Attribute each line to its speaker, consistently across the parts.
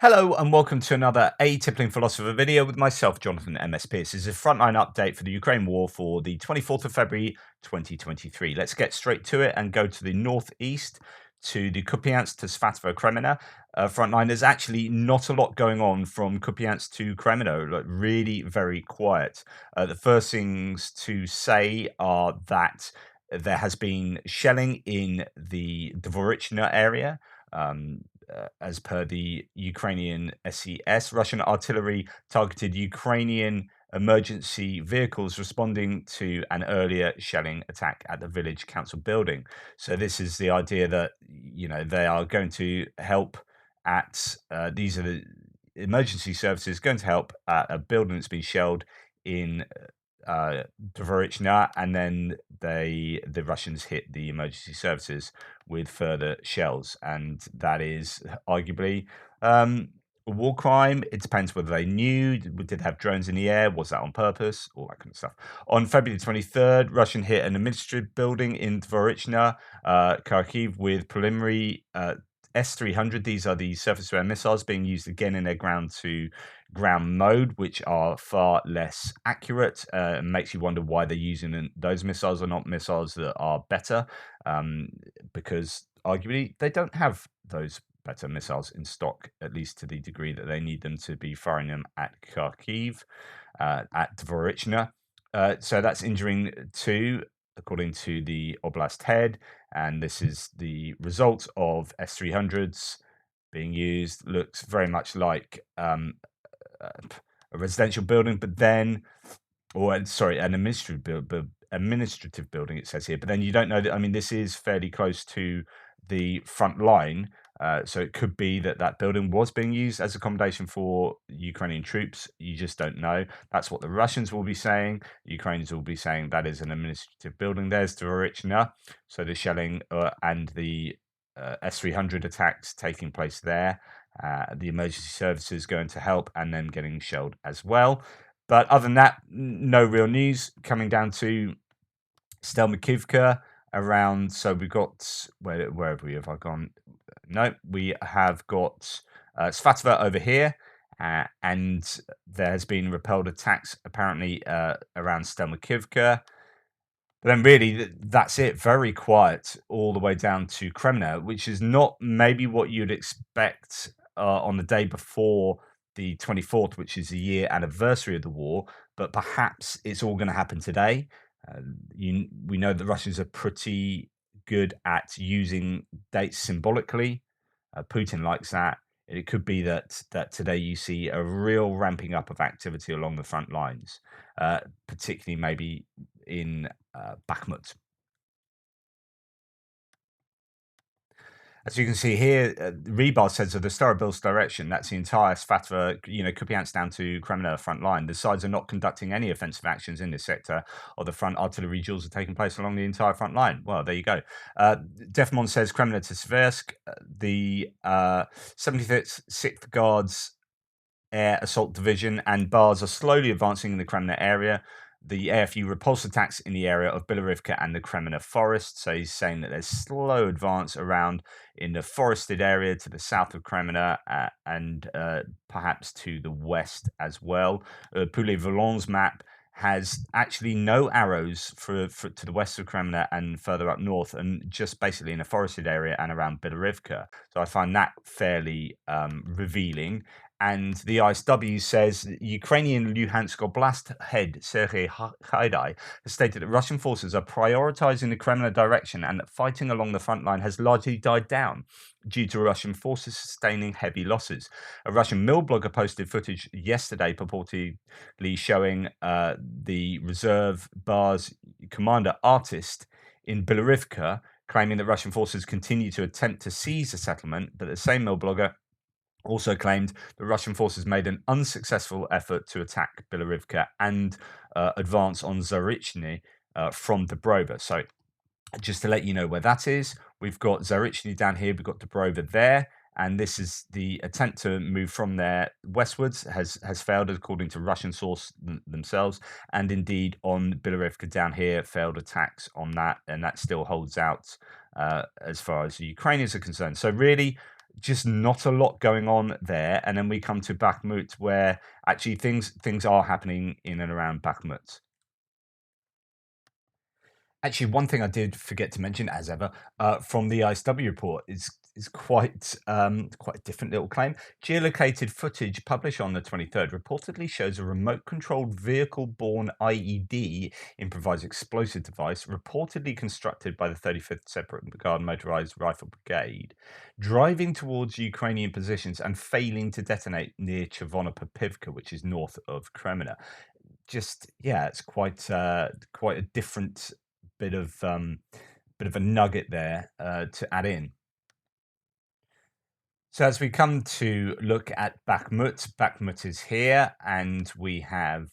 Speaker 1: Hello and welcome to another A Tippling Philosopher video with myself, Jonathan MSP. This is a frontline update for the Ukraine war for the 24th of February 2023. Let's get straight to it and go to the northeast to the Kupiansk-Svatove-Kreminna frontline. There's actually not a lot going on from Kupiansk to Kreminna, like really very quiet. The first things to say are that there has been shelling in the Dvorichna area. As per the Ukrainian SES, Russian artillery targeted Ukrainian emergency vehicles responding to an earlier shelling attack at the village council building. So this is the idea that they are going to help at these are the emergency services going to help at a building that's been shelled in Dvorichna, and then the Russians hit the emergency services with further shells, and that is arguably a war crime. It depends whether they knew, did they have drones in the air, was that on purpose, all that kind of stuff. On February 23rd, Russian hit an administrative building in Dvorichna, Kharkiv, with preliminary S-300. These are the surface-to-air missiles being used again in their ground-to-ground mode, which are far less accurate. Makes you wonder why they're using those missiles or not missiles that are better, because arguably they don't have those better missiles in stock, at least to the degree that they need them to be firing them at Kharkiv, at Dvorichna. So that's injuring two, according to the Oblast head, and this is the result of S-300s being used. Looks very much like a residential building, but then, an administrative building, it says here, but then you don't know that. I mean, this is fairly close to the front line, so it could be that building was being used as accommodation for Ukrainian troops. You just don't know. That's what the Russians will be saying. Ukrainians will be saying that is an administrative building. There's Dvorichna, so the shelling and the S-300 attacks taking place there. The emergency services going to help and then getting shelled as well. But other than that, no real news. Coming down to Stelmakivka around, so we've got, where have we, have I gone? No, we have got Svatova over here, and there has been repelled attacks apparently around Stelmakivka. But then really, that's it. Very quiet all the way down to Kreminna, which is not maybe what you'd expect on the day before the 24th, which is the year anniversary of the war. But perhaps it's all going to happen today. We know the Russians are pretty good at using dates symbolically. Putin likes that. It could be that today you see a real ramping up of activity along the front lines, particularly maybe in Bakhmut. As you can see here, Rebar says of the Starobilsk direction, that's the entire Svatova, Kupiansk down to Kreminna front line. The sides are not conducting any offensive actions in this sector, or the front artillery duels are taking place along the entire front line. Well, there you go. Defmon says Kreminna to Seversk, the 75th 6th Guards Air Assault Division and bars are slowly advancing in the Kreminna area. The AFU repulsed attacks in the area of Bilorivka and the Kreminna forest. So he's saying that there's slow advance around in the forested area to the south of Kreminna and perhaps to the west as well. Poulet-Volon's map has actually no arrows for to the west of Kreminna and further up north, and just basically in a forested area and around Bilorivka. So I find that fairly revealing. And the ISW says Ukrainian Luhansk Oblast head Sergei Haidai has stated that Russian forces are prioritizing the Kremlin direction and that fighting along the front line has largely died down due to Russian forces sustaining heavy losses. A Russian mill blogger posted footage yesterday purportedly showing the reserve bar's commander artist in Bilorivka, claiming that Russian forces continue to attempt to seize the settlement, but the same mill blogger also claimed the Russian forces made an unsuccessful effort to attack Bilorivka and advance on Zarichny from Dobrova. So just to let you know where that is, we've got Zarichny down here, we've got Dobrova there, and this is the attempt to move from there westwards has failed, according to Russian source themselves, and indeed on Bilorivka down here, failed attacks on that, and that still holds out as far as the Ukrainians are concerned. So really, just not a lot going on there. And then we come to Bakhmut, where actually things are happening in and around Bakhmut. Actually, one thing I did forget to mention, as ever, from the ISW report is quite a different little claim. Geolocated footage published on the 23rd reportedly shows a remote-controlled vehicle-borne IED, improvised explosive device, reportedly constructed by the 35th Separate Guard Motorized Rifle Brigade, driving towards Ukrainian positions and failing to detonate near Chervona-Popivka, which is north of Kreminna. Just yeah, it's quite a different bit of a nugget there to add in. So as we come to look at Bakhmut, Bakhmut is here, and we have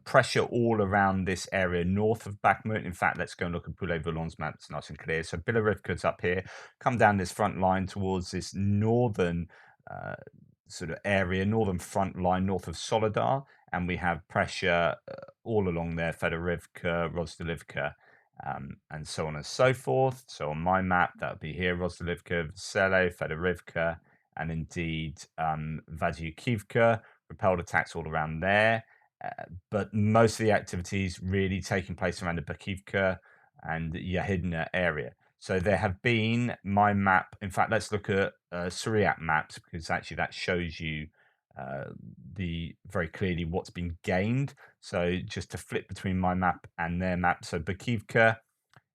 Speaker 1: pressure all around this area north of Bakhmut. In fact, let's go and look at Vuhledar's map. It's nice and clear. So Bilorivka's up here, come down this front line towards this northern uh, sort of area, northern front line north of Soledar, and we have pressure all along there, Fedorivka, Rozdilivka, and so on and so forth. So on my map, that would be here, Rozdilivka, Vesele, Fedorivka, and indeed Vadyukivka, repelled attacks all around there. But most of the activities really taking place around the Bakhmut and Yahidna area. So there have been my map. In fact, let's look at Syriac maps, because actually that shows you uh, the very clearly what's been gained. So just to flip between my map and their map. So Bakhmut,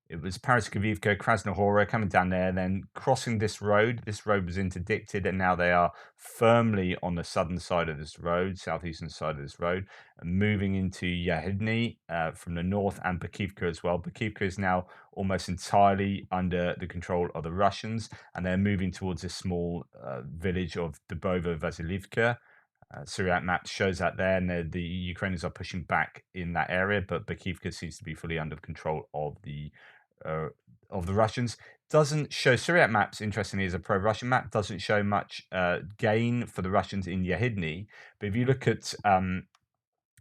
Speaker 1: it was Paraskevivka, Krasnohora coming down there, then crossing this road. This road was interdicted, and now they are firmly on the southern side of this road, southeastern side of this road, and moving into Yahidny from the north, and Bakhmut as well. Bakhmut is now almost entirely under the control of the Russians, and they're moving towards this small village of Dubova Vasilivka. Syriac map shows that there, and the Ukrainians are pushing back in that area, but Bakhmut seems to be fully under control uh, of the Russians. Doesn't show Syriac maps, interestingly, as a pro-Russian map, doesn't show much gain for the Russians in Yahidny. But if you look at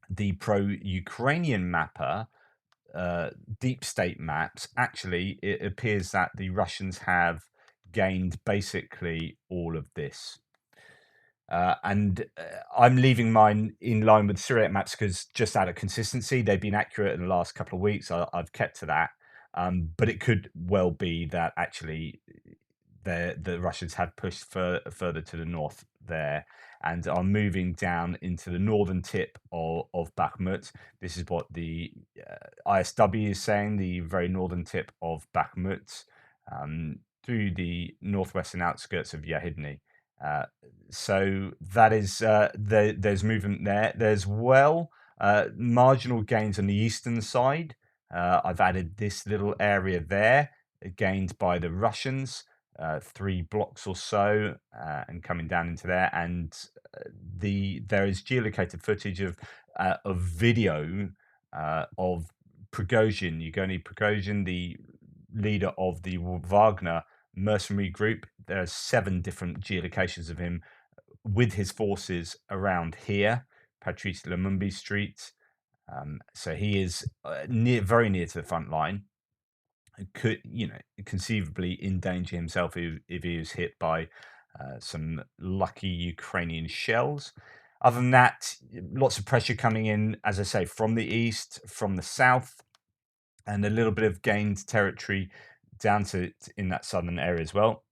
Speaker 1: the pro-Ukrainian mapper, deep state maps, actually, it appears that the Russians have gained basically all of this. And I'm leaving mine in line with Syriac maps because just out of consistency, they've been accurate in the last couple of weeks. I've kept to that. But it could well be that actually the Russians have pushed further to the north there and are moving down into the northern tip of Bakhmut. This is what the ISW is saying, the very northern tip of Bakhmut, through the northwestern outskirts of Yahidny. So that is there's movement there. There's marginal gains on the eastern side. I've added this little area there, gained by the Russians, 3 blocks or so, and coming down into there. And there is geolocated footage of video of Prigozhin, Yevgeny Prigozhin, the leader of the Wagner mercenary group. There are 7 different geolocations of him with his forces around here, Patrice Lumumbi Street. So he is very near to the front line. Could conceivably endanger himself if he was hit by some lucky Ukrainian shells. Other than that, lots of pressure coming in, as I say, from the east, from the south, and a little bit of gained territory down to in that southern area as well.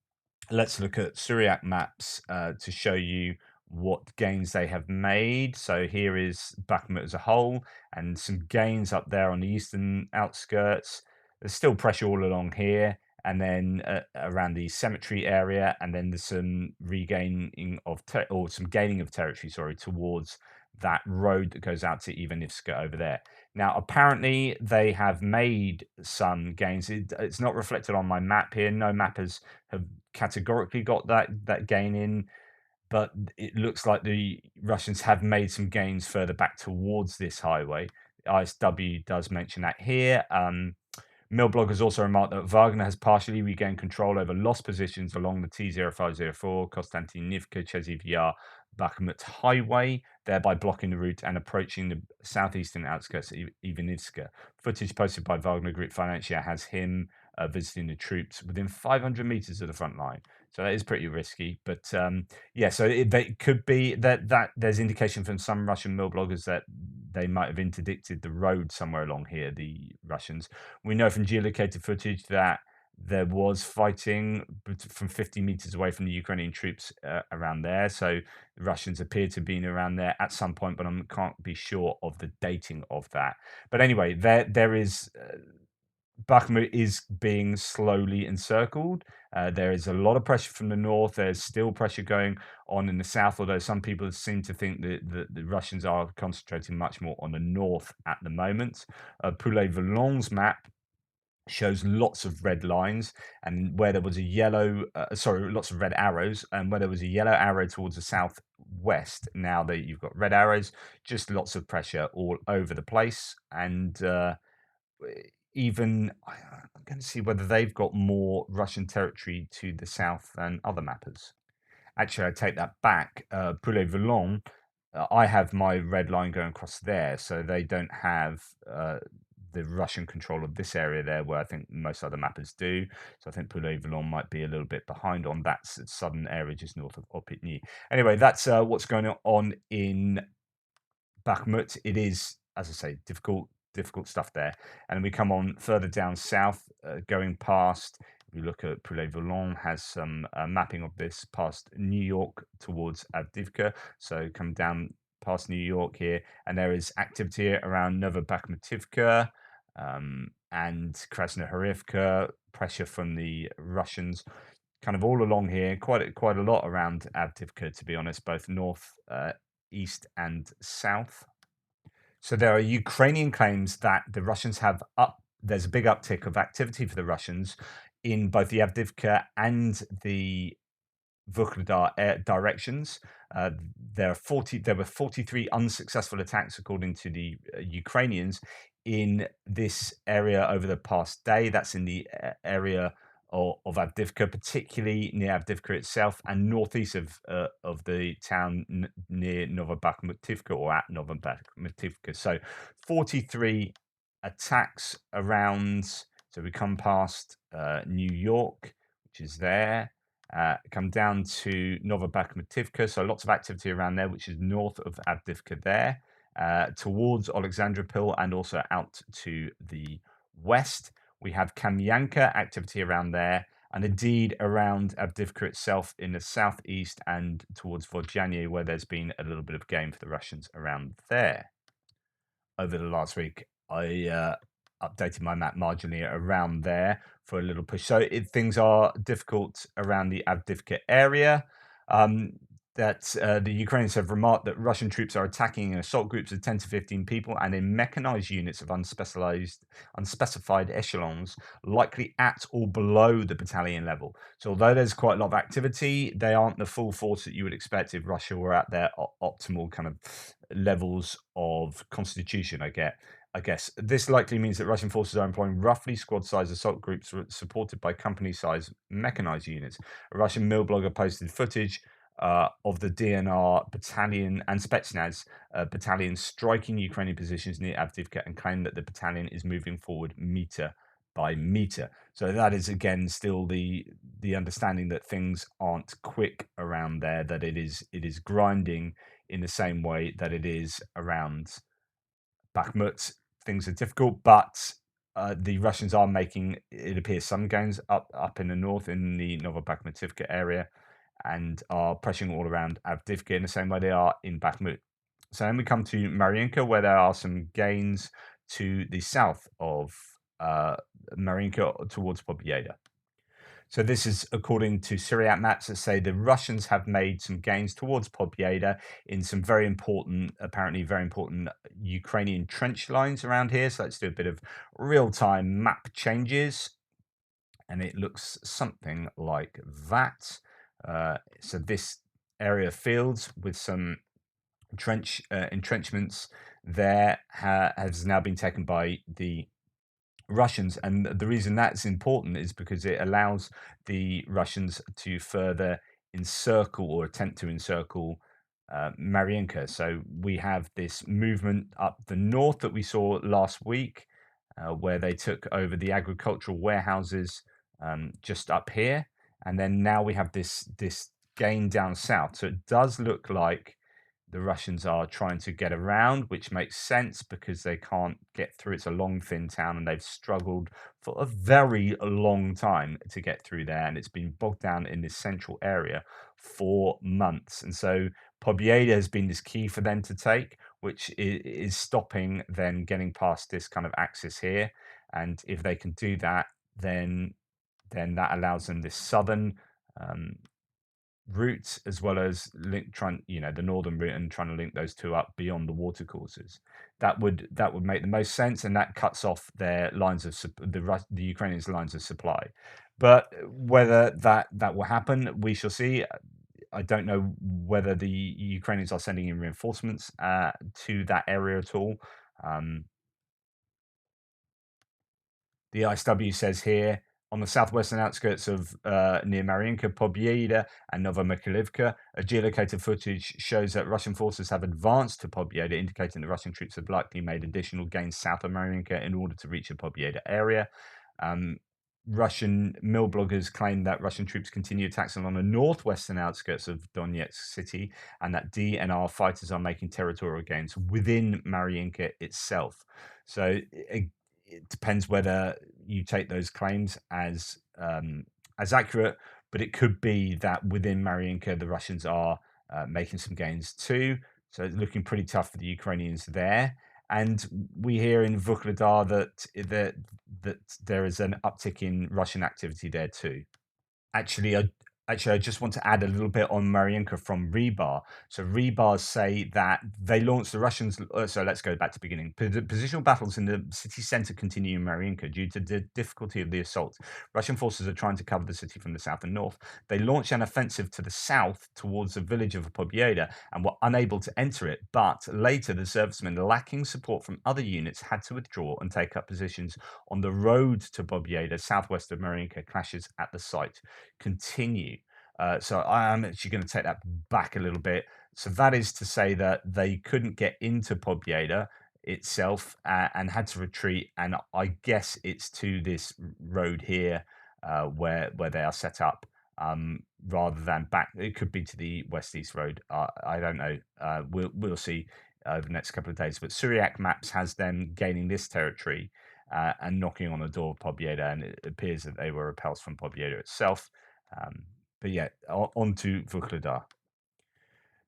Speaker 1: Let's look at Syriac maps to show you what gains they have made. So here is Bakhmut as a whole, and some gains up there on the eastern outskirts. There's still pressure all along here, and then around the cemetery area, and then there's some regaining of some gaining of territory, sorry, towards that road that goes out to Ivanivska over there. Now, apparently, they have made some gains. It's not reflected on my map here. No mappers have categorically got that gain in, but it looks like the Russians have made some gains further back towards this highway. ISW does mention that here. Millblog has also remarked that Wagner has partially regained control over lost positions along the T0504 Konstantinivka Chezivya Bakhmut highway, thereby blocking the route and approaching the southeastern outskirts of Ivanivska. Footage posted by Wagner Group Financial has him visiting the troops within 500 meters of the front line. So that is pretty risky. But yeah, so they could be that there's indication from some Russian mill bloggers that they might have interdicted the road somewhere along here, the Russians. We know from geolocated footage that there was fighting from 50 meters away from the Ukrainian troops around there. So the Russians appear to have been around there at some point, but I can't be sure of the dating of that. But anyway, there is Bakhmut is being slowly encircled. There is a lot of pressure from the north. There's still pressure going on in the south, although some people seem to think that the Russians are concentrating much more on the north at the moment. Poulet-Volon's map shows lots of red lines, and where there was a yellow, lots of red arrows, and where there was a yellow arrow towards the southwest, now that you've got red arrows, just lots of pressure all over the place. And even I'm going to see whether they've got more Russian territory to the south than other mappers. Actually, I take that back. Poulet-Volon, I have my red line going across there, so they don't have the Russian control of this area there, where I think most other mappers do. So I think Poulet-Volon might be a little bit behind on that southern area just north of Opitny. Anyway, that's what's going on in Bakhmut. It is, as I say, difficult stuff there. And then we come on further down south, going past. If you look at Poulet-Volon, has some mapping of this past New York towards Avdivka. So come down past New York here, and there is activity around Novobakhmutivka and Krasnohorivka. Pressure from the Russians, kind of all along here. Quite a lot around Avdivka, to be honest, both north, east, and south. So there are Ukrainian claims that the Russians have up. There's a big uptick of activity for the Russians in both the Avdivka and the Vuhledar directions. Uh, there were 43 unsuccessful attacks, according to the Ukrainians, in this area over the past day. That's in the area of Avdivka, particularly near Avdivka itself and northeast of the town near Novobakhmutivka, or at Novobakhmutivka. So 43 attacks around. So we come past New York, which is there. Come down to Novobakhmutivka, so lots of activity around there, which is north of Avdivka there, towards Alexandropol, and also out to the west. We have Kamyanka activity around there, and indeed around Avdivka itself in the southeast and towards Vodjanye, where there's been a little bit of game for the Russians around there. Over the last week, I updated my map marginally around there for a little push. So things are difficult around the Avdivka area. The Ukrainians have remarked that Russian troops are attacking in assault groups of 10 to 15 people and in mechanized units of unspecified echelons, likely at or below the battalion level. So although there's quite a lot of activity, they aren't the full force that you would expect if Russia were at their optimal kind of levels of constitution, I guess. This likely means that Russian forces are employing roughly squad-sized assault groups supported by company-sized mechanized units. A Russian mill blogger posted footage of the DNR battalion and Spetsnaz battalion striking Ukrainian positions near Avdivka, and claimed that the battalion is moving forward meter by meter. So that is again still the understanding that things aren't quick around there, that it is grinding in the same way that it is around Bakhmut. Things are difficult, but the Russians are making, it appears, some gains up in the north in the Novobakhmutivka area, and are pressing all around Avdivka in the same way they are in Bakhmut. So then we come to Marinka, where there are some gains to the south of Marinka towards Pobyeda. So this is according to Syriac maps that say the Russians have made some gains towards Pobyeda in some apparently very important Ukrainian trench lines around here. So let's do a bit of real-time map changes. And it looks something like that. So this area of fields with some entrenchments there has now been taken by the Russians, and the reason that's important is because it allows the Russians to further encircle, or attempt to encircle, Marinka. So we have this movement up the north that we saw last week, where they took over the agricultural warehouses just up here, and then now we have this gain down south. So it does look like the Russians are trying to get around, which makes sense because they can't get through. It's a long, thin town, and they've struggled for a very long time to get through there, and it's been bogged down in this central area for months. And so Pobjeda has been this key for them to take, which is stopping them getting past this kind of axis here. And if they can do that, then that allows them this southern um, route, as well as trying, the northern route, and trying to link those two up beyond the watercourses. That would make the most sense, and that cuts off their lines of the Ukrainians' lines of supply. But whether that will happen, we shall see. I don't know whether the Ukrainians are sending in reinforcements to that area at all. Um, The ISW says here, on the southwestern outskirts of near Marinka, Pobjeda, and Novomikhailivka, a geolocated footage shows that Russian forces have advanced to Pobjeda, indicating that Russian troops have likely made additional gains south of Marinka in order to reach the Pobjeda area. Um, Russian mill bloggers claim that Russian troops continue attacks along the northwestern outskirts of Donetsk city, and that DNR fighters are making territorial gains within Marinka itself. So it depends whether you take those claims as accurate, but it could be that within Marinka the Russians are making some gains too. So it's looking pretty tough for the Ukrainians there. And we hear in Vuhledar that there is an uptick in Russian activity there too. Actually, I just want to add a little bit on Marinka from Rebar. So Rebar say that they launched the Russians. So let's go back to the beginning. Positional battles in the city center continue in Marinka due to the difficulty of the assault. Russian forces are trying to cover the city from the south and north. They launched an offensive to the south towards the village of Pobjeda and were unable to enter it. But later, the servicemen, lacking support from other units, had to withdraw and take up positions on the road to Pobjeda, southwest of Marinka. Clashes at the site continue. So I am actually going to take that back a little bit. So that is to say that they couldn't get into Pobjeda itself and had to retreat. And I guess it's to this road here where they are set up, rather than back. It could be to the west-east road. I don't know. We'll see over the next couple of days. But Syriac Maps has them gaining this territory and knocking on the door of Pobjeda, and it appears that they were repulsed from Pobjeda itself. But yeah, on to Vuhledar.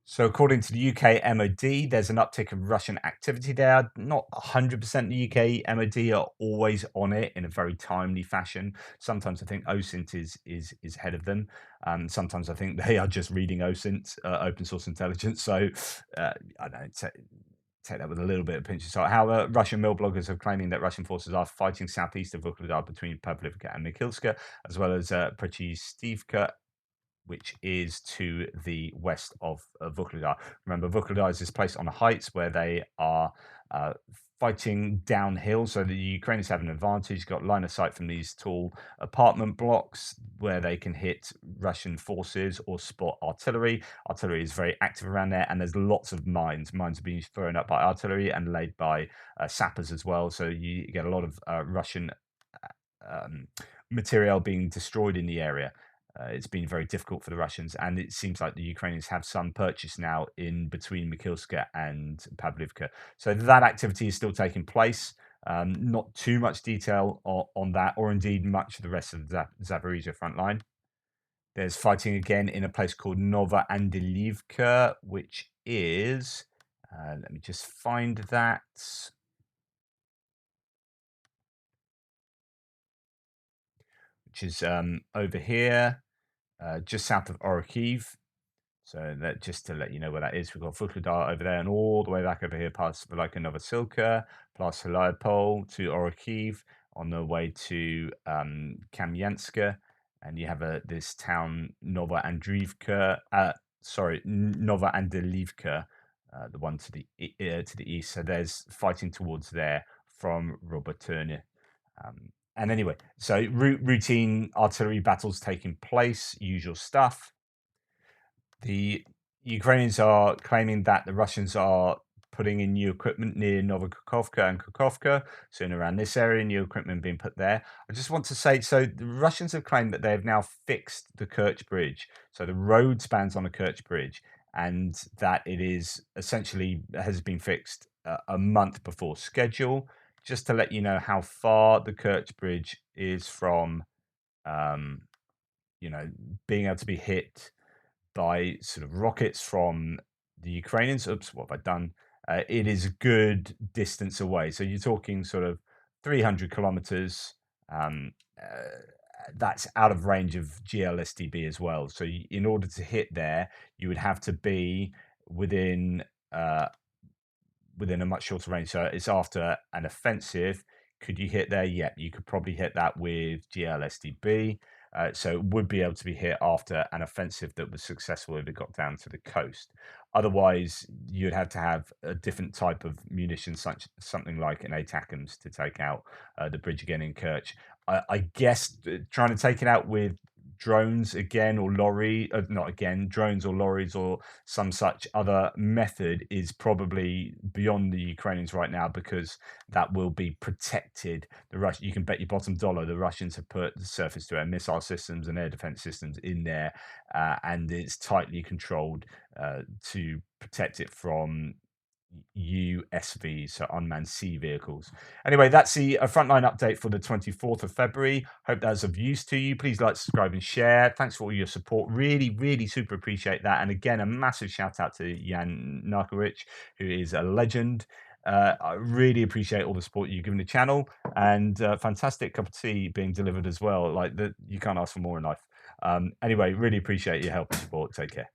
Speaker 1: So according to the UK MOD, there's an uptick of Russian activity there. Not 100% the UK MOD are always on it in a very timely fashion. Sometimes I think OSINT is ahead of them. Sometimes I think they are just reading OSINT, open source intelligence. So I don't take that with a little bit of pinch of salt. However, Russian mill bloggers are claiming that Russian forces are fighting southeast of Vuhledar between Pavlivka and Mikilska, as well as Prechestivka, which is to the west of Vuhledar. Remember, Vuhledar is this place on the heights where they are fighting downhill, so the Ukrainians have an advantage, got line of sight from these tall apartment blocks where they can hit Russian forces or spot artillery. Artillery is very active around there, and there's lots of mines. Mines are being thrown up by artillery and laid by sappers as well, so you get a lot of Russian material being destroyed in the area. It's been very difficult for the Russians, and it seems like the Ukrainians have some purchase now in between Mikilska and Pavlivka. So that activity is still taking place. Not too much detail on that, or indeed much of the rest of the Zaporizhia front line. There's fighting again in a place called Nova Andilivka, which is, let me just find that. Which is over here, just south of Orikhiv. So that, just to let you know where that is, we've got Vuhledar over there, and all the way back over here past Velika Novosilka, past Heliopol to Orikhiv, on the way to Kamyanska, and you have this town Nova Andriivka. Nova Andilivka, the one to the east. So there's fighting towards there from Roboturne. And anyway, so routine artillery battles taking place, usual stuff. The Ukrainians are claiming that the Russians are putting in new equipment near Novokukhovka and Kukovka, so in around this area, new equipment being put there. I just want to say, so the Russians have claimed that they have now fixed the Kerch Bridge. So the road spans on the Kerch Bridge, and that it is essentially has been fixed a month before schedule. Just to let you know how far the Kerch Bridge is from, um, being able to be hit by sort of rockets from the Ukrainians. Oops, what have I done? It is a good distance away. So you're talking sort of 300 kilometers. Um, that's out of range of GLSDB as well. So in order to hit there, you would have to be within uh, within a much shorter range. So it's after an offensive. Could you hit there? Yeah, you could probably hit that with GLSDB. So it would be able to be hit after an offensive that was successful if it got down to the coast. Otherwise, you'd have to have a different type of munition, such something like an ATACMS to take out the bridge again in Kerch. I guess trying to take it out with drones again or not again, drones or lorries or some such other method is probably beyond the Ukrainians right now, because that will be protected. You can bet your bottom dollar the Russians have put the surface to air missile systems and air defense systems in there, and it's tightly controlled to protect it from USVs, so unmanned sea vehicles. Anyway, that's the Frontline update for the 24th of February. Hope that's of use to you. Please like, subscribe, and share. Thanks for all your support. Really, really super appreciate that. And again, a massive shout out to Jan Narkowicz, who is a legend. I really appreciate all the support you've given the channel, and fantastic cup of tea being delivered as well. Like that, you can't ask for more in life. Anyway, really appreciate your help and support. Take care.